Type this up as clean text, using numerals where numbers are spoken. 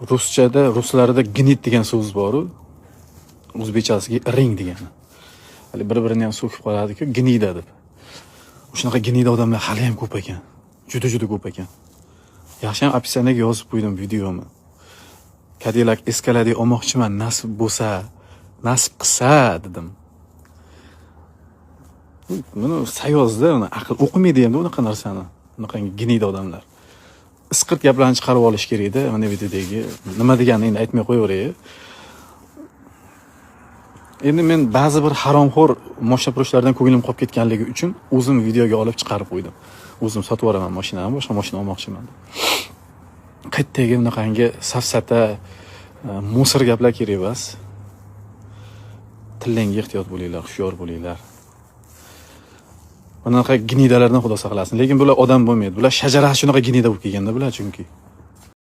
ruslarda gnit degan so'z bor-ku. O'zbekchasiga ring degani. Hali bir-birini ham so'kib qoladi-ku, gnida deb. Shunaqa gnida odamlar hali ham ko'p ekan. Juda ko'p ekan. Yaxshi ham opisiyaga yozib qo'ydim videomni. Cadillac Escalade olmoqchiman, nasib qilsa dedim. Buni sayozda, uni aql o'qimaydi endi unaqa narsani. Unaqa gnida odamlar. Isqirt gaplarni chiqarib olish kerak-da, mana videodagi. Nima deganini endi aytmay qo'yaveray. Endi men ba'zi bir haromxo'r mashina furushlardan ko'nglim qolib ketganligi uchun o'zim videoga olib chiqarib qo'ydim. O'zim sotib olaman mashinani, boshqa mashina olmoqchiman. Qaytdagi bunaqangi safsata, musor gaplar kerak emas. Tillangga ehtiyot bo'linglar, hushyor bo'linglar. Bunaqa gnidalardan Xudo saqlasin. Lekin bular odam bo'lmaydi. Bular shajara shunaqa gnida bo'lib kelganda bular chunki.